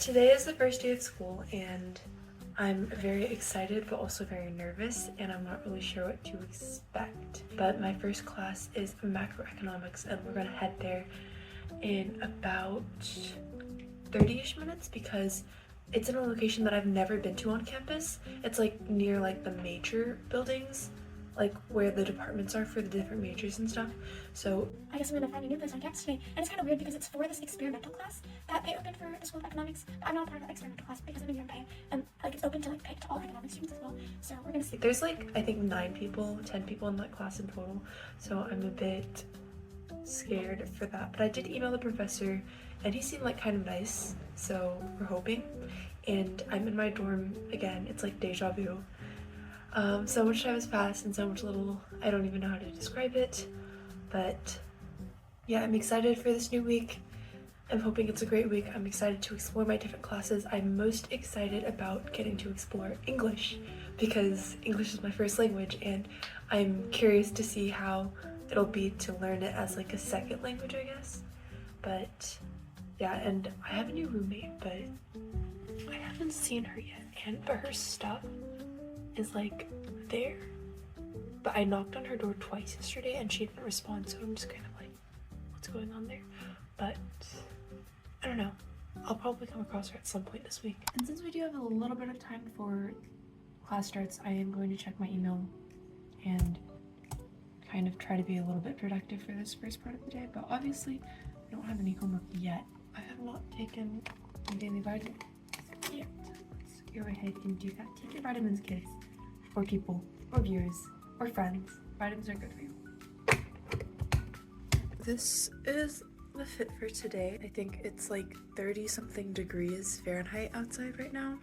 Today is the first day of school and I'm very excited but also very nervous and I'm not really sure what to expect. But my first class is macroeconomics and we're gonna head there in about 30-ish minutes because it's in a location that I've never been to on campus. It's like near like the major buildings, like where the departments are for the different majors and stuff. So I guess I'm gonna find a new place on campus today, and it's kind of weird because it's for this experimental class that they opened for the School of Economics. But I'm not part of that experimental class because I'm in pay, and like it's open to like pay to all economics students as well. So we're gonna see. There's like I think 10 people in that class in total. So I'm a bit scared for that. But I did email the professor, and he seemed like kind of nice. So we're hoping. And I'm in my dorm again. It's like deja vu. So much time has passed and so much little, I don't even know how to describe it, but yeah, I'm excited for this new week. I'm hoping it's a great week. I'm excited to explore my different classes. I'm most excited about getting to explore English because English is my first language and I'm curious to see how it'll be to learn it as like a second language, I guess. But yeah, and I have a new roommate, but I haven't seen her yet, but her stuff is like there, but I knocked on her door twice yesterday and she didn't respond, so I'm just kind of like, what's going on there? But I don't know, I'll probably come across her at some point this week. And since we do have a little bit of time before class starts, I am going to check my email and kind of try to be a little bit productive for this first part of the day. But obviously I don't have any homework yet. I have not taken my daily vitamins yet. Let's go ahead and do that. Take your vitamins, kids, or people, or viewers, or friends. Vitamins are good for you. This is the fit for today. I think it's like 30-something degrees Fahrenheit outside right now,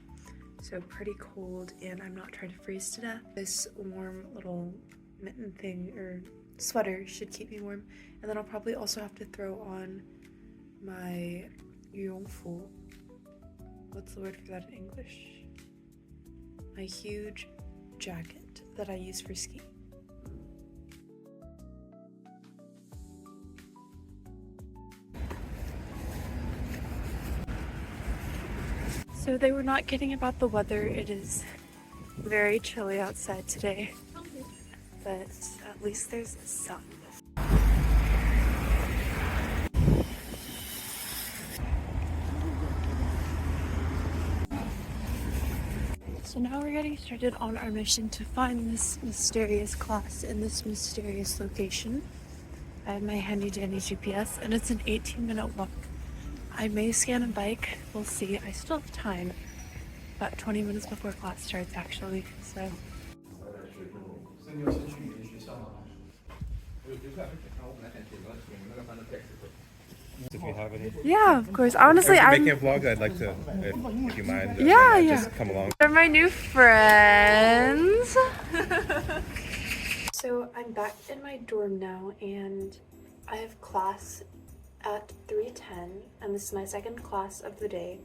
so pretty cold, and I'm not trying to freeze to death. This warm little mitten thing or sweater should keep me warm, and then I'll probably also have to throw on my yongfu. What's the word for that in English? My huge jacket that I use for ski. So they were not kidding about the weather. It is very chilly outside today, but at least there's sun. So now we're getting started on our mission to find this mysterious class in this mysterious location. I have my handy dandy GPS and it's an 18-minute walk. I may scan a bike, we'll see. I still have time, about 20 minutes before class starts actually, so. If you have any. Yeah, of course. Honestly, I'm making a vlog. I'd like to, if you mind, just come along. They're my new friends. So I'm back in my dorm now, and I have class at 3:10, and this is my second class of the day.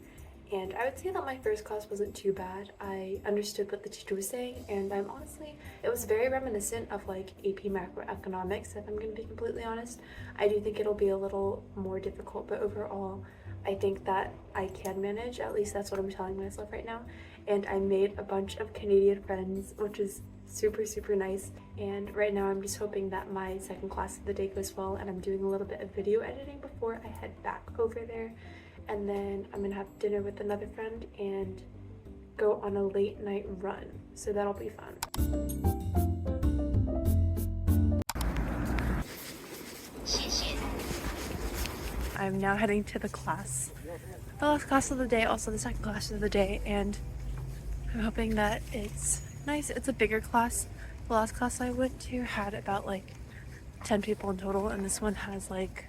And I would say that my first class wasn't too bad. I understood what the teacher was saying, and it was very reminiscent of like AP macroeconomics, if I'm going to be completely honest. I do think it'll be a little more difficult, but overall, I think that I can manage. At least that's what I'm telling myself right now. And I made a bunch of Canadian friends, which is super, super nice. And right now I'm just hoping that my second class of the day goes well, and I'm doing a little bit of video editing before I head back over there. And then I'm gonna have dinner with another friend and go on a late night run. So that'll be fun. I'm now heading to the class. The last class of the day, also the second class of the day, and I'm hoping that it's nice. It's a bigger class. The last class I went to had about like 10 people in total, and this one has like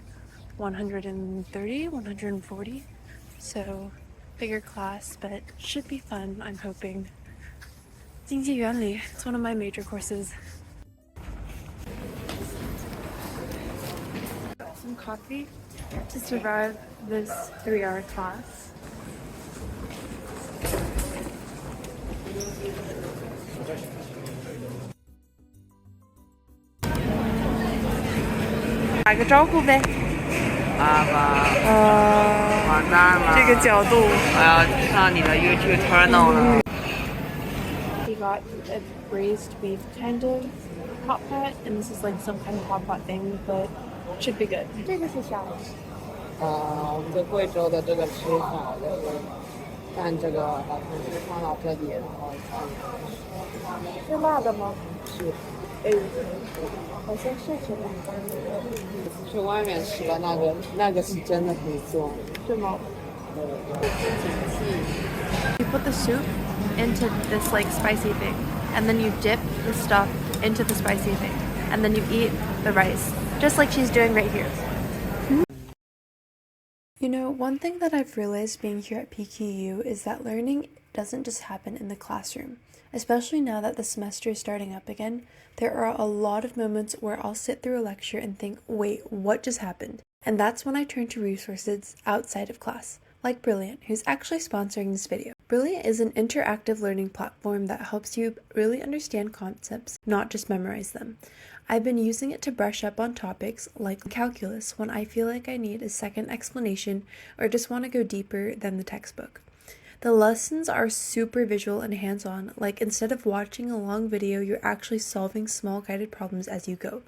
130, 140, so bigger class, but should be fun, I'm hoping. 经济原理, it's one of my major courses. Got some coffee to survive this 3-hour class. Make a 招呼呗.爸爸，完蛋了，这个角度。我要看你的 YouTube channel 了。We got a braised beef kind of hot pot, and this is like some kind of hot pot thing, but should be good. 这个是小的。我们在贵州的这个吃法就是，但这个好像是放到这里，然后是辣的吗？是好像是挺辣的。去外面吃了那个是真的可以做。是吗？ You put the soup into this like spicy thing, and then you dip the stuff into the spicy thing, and then you eat the rice, just like she's doing right here. You know, one thing that I've realized being here at PKU is that learning doesn't just happen in the classroom. Especially now that the semester is starting up again, there are a lot of moments where I'll sit through a lecture and think, wait, what just happened? And that's when I turn to resources outside of class, like Brilliant, who's actually sponsoring this video. Brilliant is an interactive learning platform that helps you really understand concepts, not just memorize them. I've been using it to brush up on topics like calculus when I feel like I need a second explanation or just want to go deeper than the textbook. The lessons are super visual and hands-on, like instead of watching a long video, you're actually solving small guided problems as you go.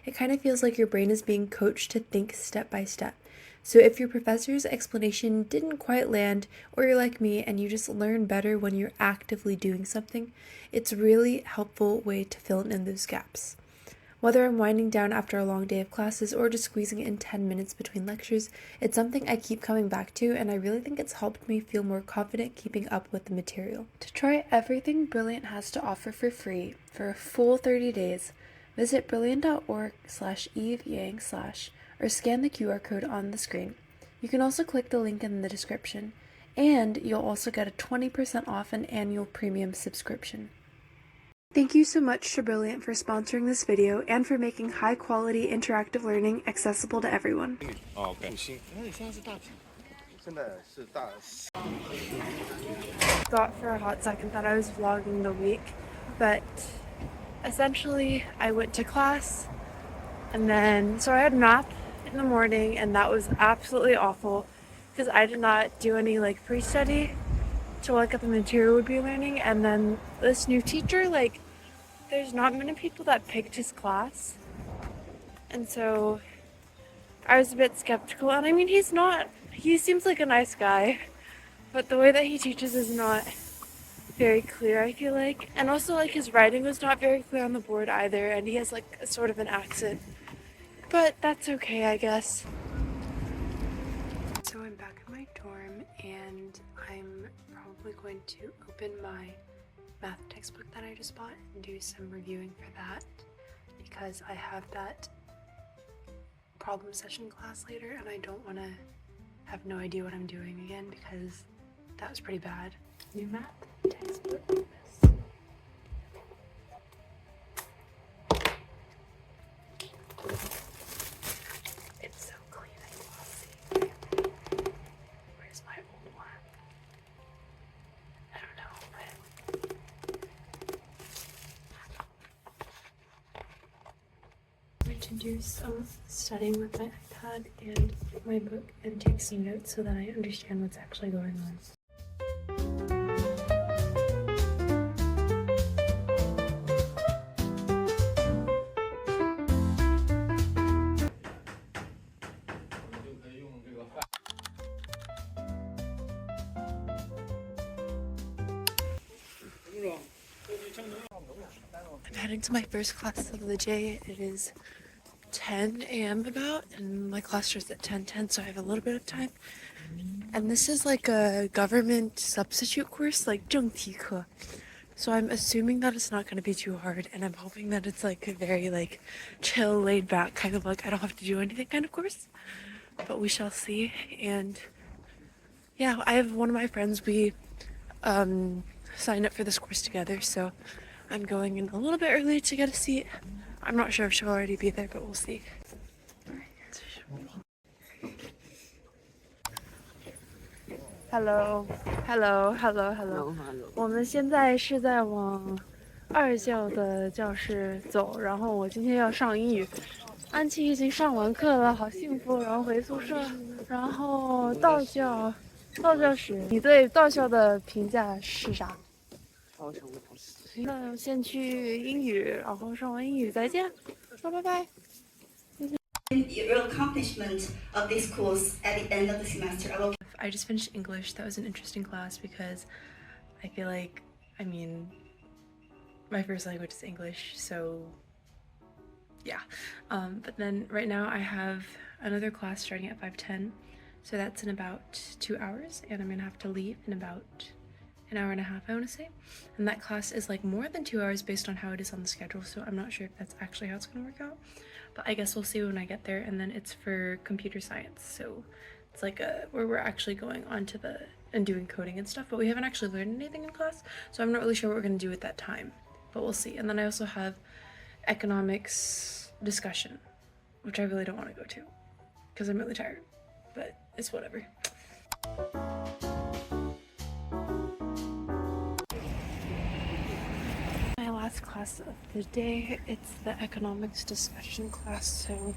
It kind of feels like your brain is being coached to think step by step. So if your professor's explanation didn't quite land, or you're like me and you just learn better when you're actively doing something, it's a really helpful way to fill in those gaps. Whether I'm winding down after a long day of classes or just squeezing it in 10 minutes between lectures, it's something I keep coming back to, and I really think it's helped me feel more confident keeping up with the material. To try everything Brilliant has to offer for free for a full 30 days, visit brilliant.org/eveyang/ or scan the QR code on the screen. You can also click the link in the description, and you'll also get a 20% off an annual premium subscription. Thank you so much to Brilliant for sponsoring this video and for making high-quality interactive learning accessible to everyone. Oh, okay. Thought for a hot second that I was vlogging the week, but essentially I went to class, and then so I had math in the morning, and that was absolutely awful because I did not do any like pre-study to look at the material we'd be learning. And then this new teacher, like, there's not many people that picked his class, and so I was a bit skeptical. And I mean, he seems like a nice guy, but the way that he teaches is not very clear, I feel like. And also, like, his writing was not very clear on the board either, and he has like a sort of an accent, but that's okay, I guess. So I'm back in my dorm, and I'm probably going to open my math textbook that I just bought and do some reviewing for that, because I have that problem session class later, and I don't want to have no idea what I'm doing again, because that was pretty bad. New math textbook. It's so clean and glossy. Where's my old one? I don't know, but I'm going to do some studying with my iPad and my book and take some notes so that I understand what's actually going on. I'm heading to my first class of the day. It is 10 a.m. about, and my class starts at 10:10, so I have a little bit of time. And this is like a government substitute course, like 正题课. So I'm assuming that it's not going to be too hard, and I'm hoping that it's like a very like chill, laid back kind of like I don't have to do anything kind of course. But we shall see. And yeah, I have one of my friends, we signed up for this course together, so I'm going in a little bit early to get a seat. I'm not sure if she'll already be there, but we'll see. Hello. 我们现在是在往2教的教室走，然后我今天要上英语，安琪已经上完课了，好幸福。然后回宿舍，然后到校时，你对到校的评价是啥？那先去英语，然后上完英语再见，说拜拜。Your accomplishment of this course at the end of the semester. I just finished English. That was an interesting class because I feel like, I mean, my first language is English, so yeah. But then right now I have another class starting at 5:10, so that's in about 2 hours, and I'm gonna have to leave in about an hour and a half, I want to say. And that class is like more than 2 hours based on how it is on the schedule, so I'm not sure if that's actually how it's gonna work out. But I guess we'll see when I get there. And then it's for computer science, so it's like where we're actually going on to and doing coding and stuff, but we haven't actually learned anything in class, so I'm not really sure what we're going to do at that time, but we'll see. And then I also have economics discussion, which I really don't want to go to because I'm really tired, but it's whatever. My last class of the day, it's the economics discussion class, so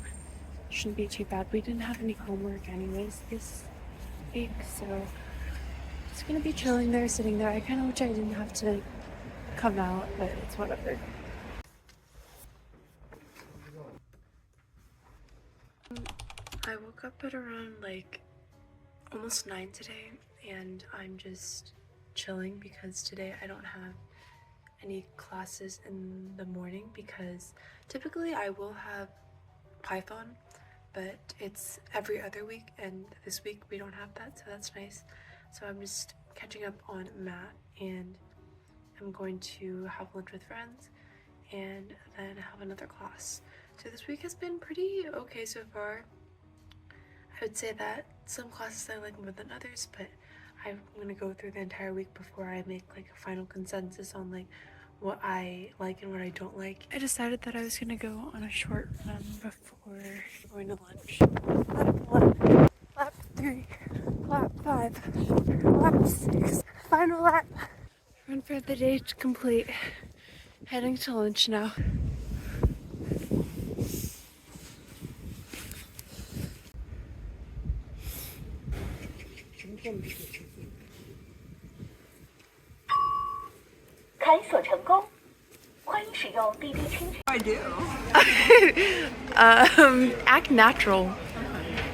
it shouldn't be too bad. We didn't have any homework anyways this week, so it's gonna be chilling there, sitting there. I kind of wish I didn't have to come out, but it's whatever. I woke up at around like almost 9 today, and I'm just chilling because today I don't have any classes in the morning because typically I will have Python, but it's every other week, and this week we don't have that, so that's nice. So I'm just catching up on math, and I'm going to have lunch with friends and then have another class. So this week has been pretty okay so far. I would say that some classes I like more than others, but I'm gonna go through the entire week before I make like a final consensus on like what I like and what I don't like. I decided that I was gonna go on a short run before going to lunch. Lap 1, lap 3, lap 5, lap 6, final lap. Run for the day to complete. Heading to lunch now. I do. Act natural.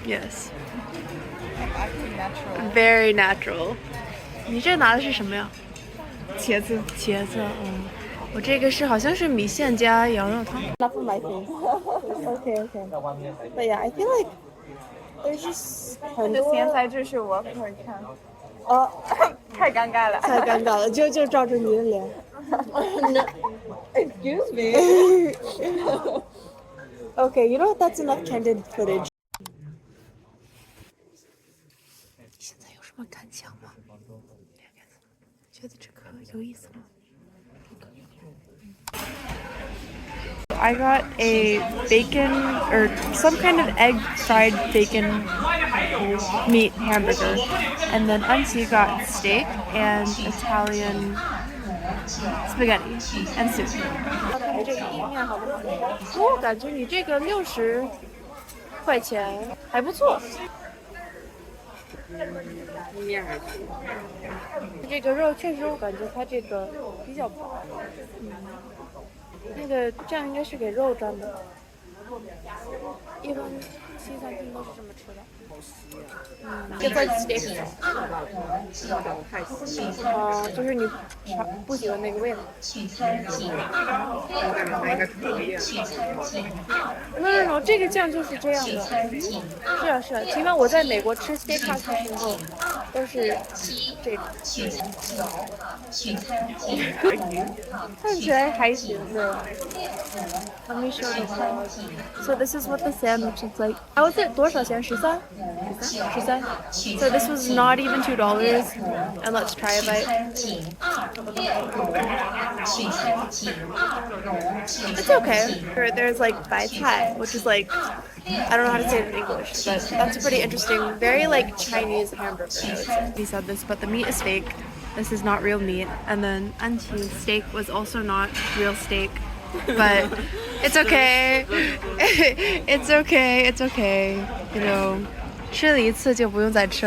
Yes. Acting natural. Very natural. 你这拿的是什么呀？茄子。茄子，我这个是好像是米线加羊肉汤。Enough of my things. Okay. But yeah, I feel like there's just 很多咸菜这是我可以看。哦，太尴尬了。太尴尬了，就照着你的脸。Excuse me. Okay, you know what? That's enough candid footage. 现在有什么感想吗？觉得这个有意思吗？ I got a bacon or some kind of egg fried bacon meat hamburger, and then Auntie got steak and Italian spaghetti and soup. 这个意面好不好？我感觉你这个60块钱还不错。面还行。这个肉确实，我感觉它这个比较薄。那个这样应该是给肉蘸的，一般西餐厅都是这么吃的。It's like steak sauce. 太稀。就是你不喜欢那个味道。我感觉它应该特别。No， 这个酱就是这样的。是啊，尽管我在美国吃 steak sauce 的时候都是这个。看起来还行的。Let me show you. So this is what the sandwich looks like. How was it? 多少钱？13? So this was not even $2, and let's try a bite. It's okay. There's like bai cai, which is like, I don't know how to say it in English, but that's pretty interesting. Very like Chinese hamburger, I would say. He said this, but the meat is fake. This is not real meat. And then Auntie's steak was also not real steak, but it's okay. It's okay, it's okay. You know, 吃了一次就不用再吃了。